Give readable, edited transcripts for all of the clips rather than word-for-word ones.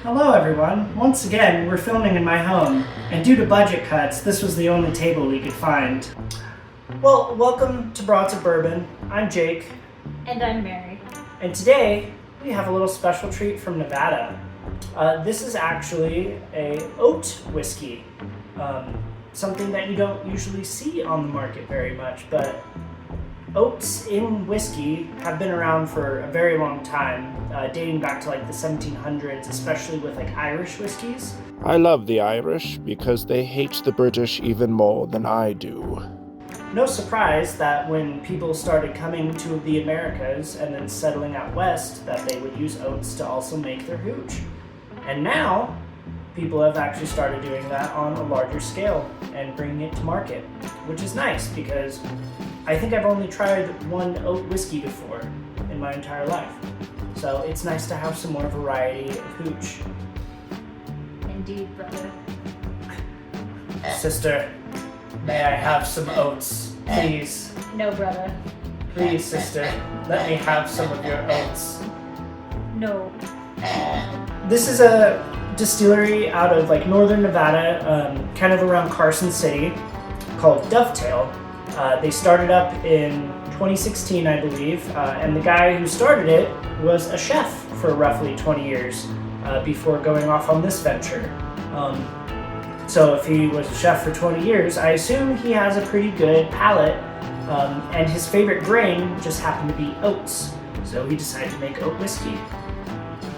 Hello everyone. Once again, we're filming in my home, and due to budget cuts, this was the only table we could find. Well, welcome to Broads of Bourbon. I'm Jake. And I'm Mary. And today, we have a little special treat from Nevada. This is actually a oat whiskey. Something that you don't usually see on the market very much, but oats in whiskey have been around for a very long time, dating back to like the 1700s, especially with like Irish whiskeys. I love the Irish because they hate the British even more than I do. No surprise that when people started coming to the Americas and then settling out west, that they would use oats to also make their hooch. And now, people have actually started doing that on a larger scale and bringing it to market, which is nice because I think I've only tried one oat whiskey before in my entire life. So it's nice to have some more variety of hooch. Indeed, brother. Sister, may I have some oats, please? No, brother. Please, sister, let me have some of your oats. No. This is a distillery out of like northern Nevada, kind of around Carson City, called Dovetail. They started up in 2016, I believe, and the guy who started it was a chef for roughly 20 years before going off on this venture. So if he was a chef for 20 years, I assume he has a pretty good palate, and his favorite grain just happened to be oats. So he decided to make oat whiskey.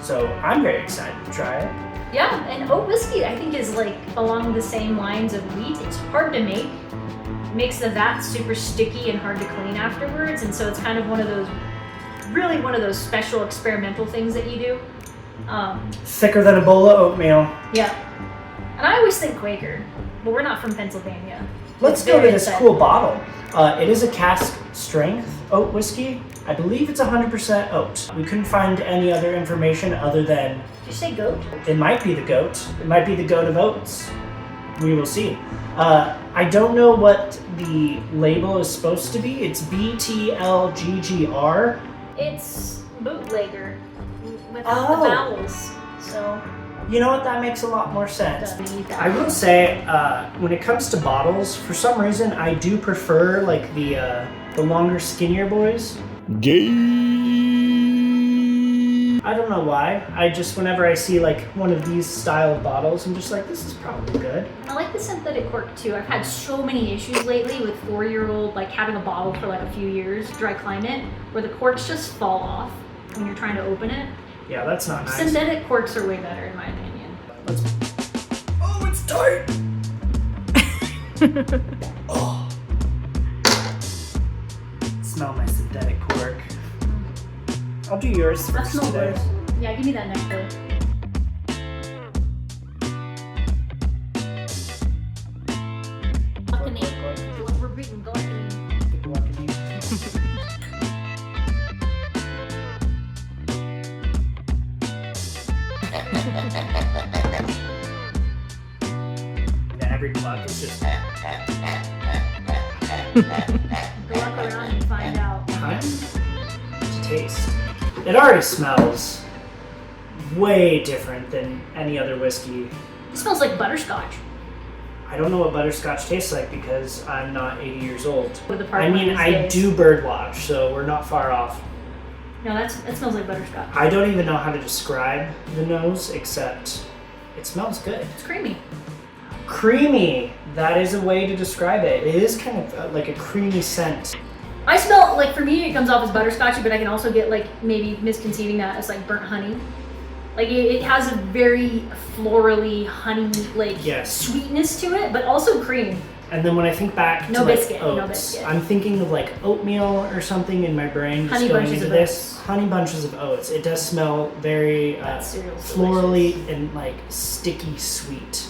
So I'm very excited to try it. Yeah, and oat whiskey I think is like along the same lines of wheat. It's hard to make. It makes the vat super sticky and hard to clean afterwards, and so it's kind of one of those special experimental things that you do. Thicker than a bowl of oatmeal. Yeah. And I always think Quaker, but we're not from Pennsylvania. Let's go to this cool bottle. It is a cask strength oat whiskey. I believe it's 100% oat. We couldn't find any other information other than... Did you say goat? It might be the goat. It might be the goat of oats. We will see. I don't know what the label is supposed to be. It's BTLGGR. It's bootlegger without Oh. the vowels. So... You know what? That makes a lot more sense. Doesn't I will say, when it comes to bottles, for some reason, I do prefer like the longer, skinnier boys. Gay. I don't know why. I just, whenever I see like one of these style of bottles, I'm just like, this is probably good. I like the synthetic cork too. I've had so many issues lately with 4-year-old, like having a bottle for like a few years, dry climate, where the corks just fall off when you're trying to open it. Yeah, that's not nice. Synthetic corks are way better in my opinion. Oh, it's tight! Oh. Smell my synthetic cork. I'll do yours That first smells today. worse. Yeah, give me that nectar. We're breathing gluttony. Every cluck is just Go walk around and find out. time to taste. It already smells way different than any other whiskey. It smells like butterscotch. I don't know what butterscotch tastes like because I'm not 80 years old. With the I mean, I do birdwatch, so we're not far off. No, it smells like butterscotch. I don't even know how to describe the nose, except it smells good. It's creamy. Creamy! That is a way to describe it. It is kind of like a creamy scent. I smell, like for me, it comes off as butterscotchy, but I can also get like maybe misconceiving that as like burnt honey. Like it has a very florally honey like Yes. sweetness to it, but also cream. And then when I think back No to like biscuit, no oats, biscuit. I'm thinking of like oatmeal or something in my brain. Just Honey going bunches into of this. Honey bunches of oats. It does smell very That cereal's florally delicious. and like sticky sweet.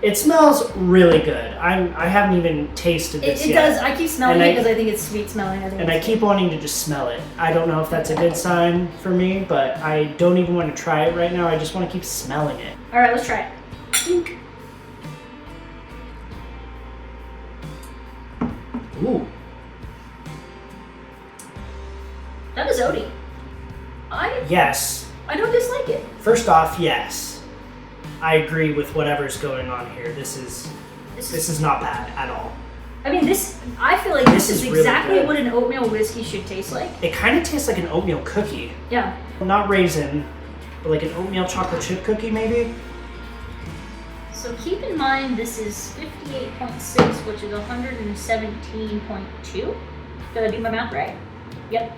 It smells really good. I haven't even tasted this It yet. does. I keep smelling And it because I think it's sweet smelling. And I keep wanting to just smell it. I don't know if that's a good sign for me, but I don't even want to try it right now. I just want to keep smelling it. All right, let's try it. Ooh. That is oaty. Yes. I don't dislike it. First off, yes, I agree with whatever's going on here. This is not bad at all. I mean, I feel like this is really exactly good. what an oatmeal whiskey should taste like. It kind of tastes like an oatmeal cookie. Yeah. Not raisin, but like an oatmeal chocolate chip cookie, maybe? So keep in mind this is 58.6, which is 117.2. Did I do my math right? Yep.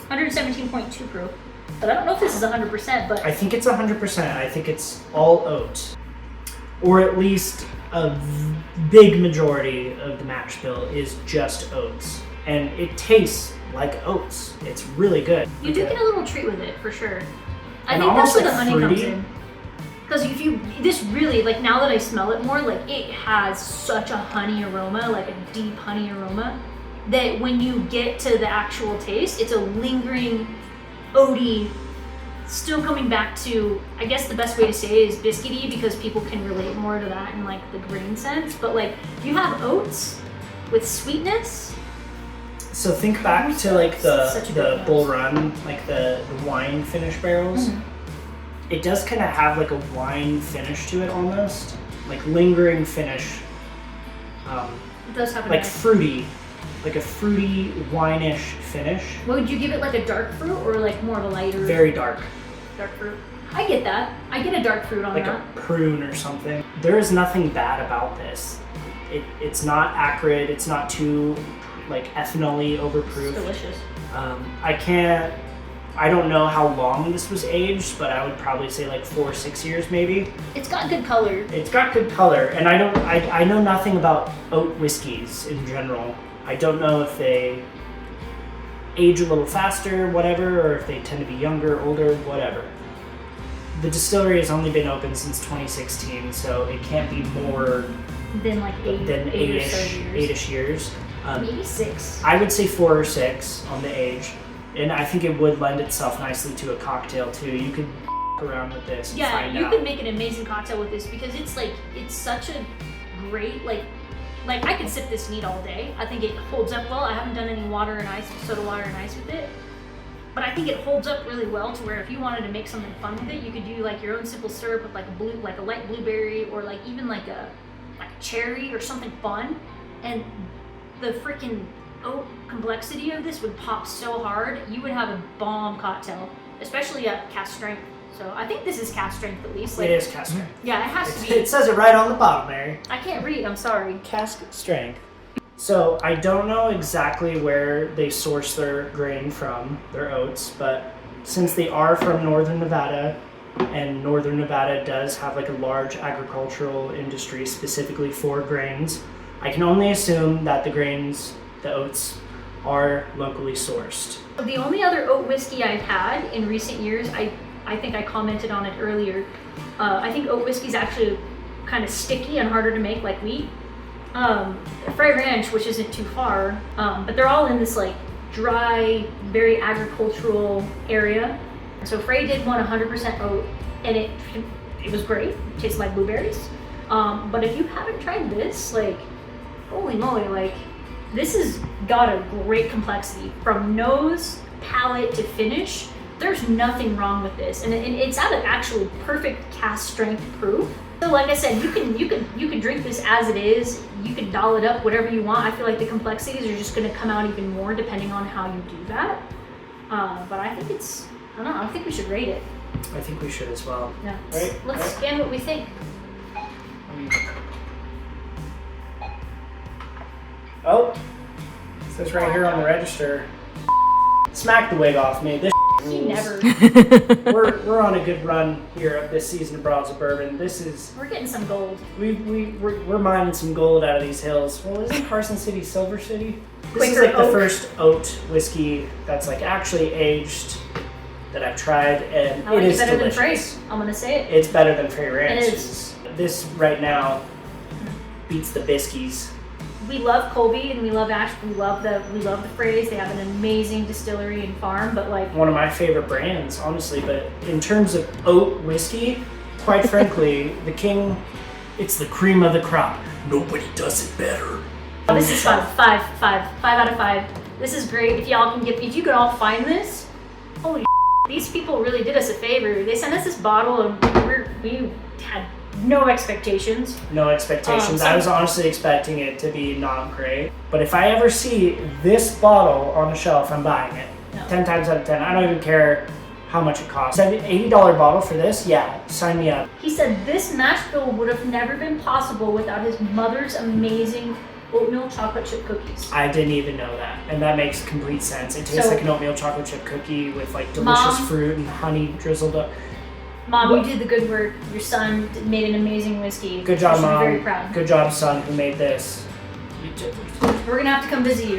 117.2 proof. But I don't know if this is 100%, but I think it's 100%. I think it's all oat. Or at least a big majority of the mash bill is just oats. And it tastes like oats. It's really good. you do get a little treat with it, for sure. I And think that's almost where the like honey comes fruity. in. Because this really, like now that I smell it more, like it has such a honey aroma, like a deep honey aroma, that when you get to the actual taste, it's a lingering, oaty, still coming back to, I guess the best way to say it is biscuity, because people can relate more to that in like the grain sense. But like you have oats with sweetness. So think back to like Such a the good Bull nose. Run, like the wine finish barrels. Mhm. It does kind of have like a wine finish to it almost, like lingering finish, It does have a like nice. fruity, like a fruity wine-ish finish. Would you give it like a dark fruit or like more of a lighter Very dark, dark fruit? I get that. I get a dark fruit on like that. a prune or something. There is nothing bad about this. It's not acrid. It's not too like ethanol-y It's overproof. delicious. I don't know how long this was aged, but I would probably say like 4 or 6 years maybe. It's got good color. It's got good color, and I know nothing about oat whiskeys in general. I don't know if they age a little faster, whatever, or if they tend to be younger, older, whatever. The distillery has only been open since 2016, so it can't be more Than like eight or so years. eight-ish years. Maybe 6. I would say 4 or 6 on the age, and I think it would lend itself nicely to a cocktail too. You could around with this and Yeah, find you out. could make an amazing cocktail with this because it's such a great like I could sip this neat all day. I think it holds up well. I haven't done any soda water and ice with it. But I think it holds up really well to where if you wanted to make something fun with it, you could do like your own simple syrup with like a light blueberry or like even like a cherry or something fun. And the freaking oat complexity of this would pop so hard, you would have a bomb cocktail, especially at cask strength. So I think this is cask strength at least. It is cask strength. Yeah, it has to be. It says it right on the bottom, Mary. I can't read, I'm sorry. Cask strength. So I don't know exactly where they source their grain from, their oats, but since they are from Northern Nevada, and Northern Nevada does have like a large agricultural industry specifically for grains, I can only assume that the oats, are locally sourced. The only other oat whiskey I've had in recent years, I think I commented on it earlier. I think oat whiskey is actually kind of sticky and harder to make like wheat. Frey Ranch, which isn't too far, but they're all in this like dry, very agricultural area. So Frey did one 100% oat, and it was great. It tasted like blueberries. But if you haven't tried this, like, holy moly, like, this has got a great complexity from nose, palate to finish. There's nothing wrong with this, and it's at an actually perfect cask strength proof. So, like I said, you can drink this as it is. You can doll it up whatever you want. I feel like the complexities are just going to come out even more depending on how you do that. But I think I don't know. I think we should rate it. I think we should as well. Yeah. Right, Let's right. scan what we think. Oh, it says right here on the register. Smack the wig off me. This You rules. never. We're on a good run here of this season of Broads of Bourbon. This is We're getting some gold. we're mining some gold out of these hills. Well, isn't Carson City Silver City? This is Quaker like the oak. first oat whiskey that's like actually aged that I've tried, and I like it it is better delicious. than Frey's. I'm gonna say it. It's better than Frey Ranch. It is. This right now beats the Biskies. We love Colby and we love Ash. We love the Freys. They have an amazing distillery and farm. But like, One of my favorite brands, honestly. But in terms of oat whiskey, quite frankly, the King, it's the cream of the crop. Nobody does it better. this is five out of five. This is great. If you can all find this, holy, These people really did us a favor. They sent us this bottle, and we had no expectations. No expectations. So- I was honestly expecting it to be not great. But if I ever see this bottle on the shelf, I'm buying it. No. 10 times out of 10. I don't even care how much it costs. $80 bottle for this? Yeah, sign me up. He said this mash bill would have never been possible without his mother's amazing oatmeal chocolate chip cookies. I didn't even know that. And that makes complete sense. It tastes So- like an oatmeal chocolate chip cookie with like delicious Mom? fruit and honey drizzled up. Mom, you did the good work. Your son made an amazing whiskey. Good job, You should be Mom. very proud. Good job, son, who made this. We're gonna have to come visit you.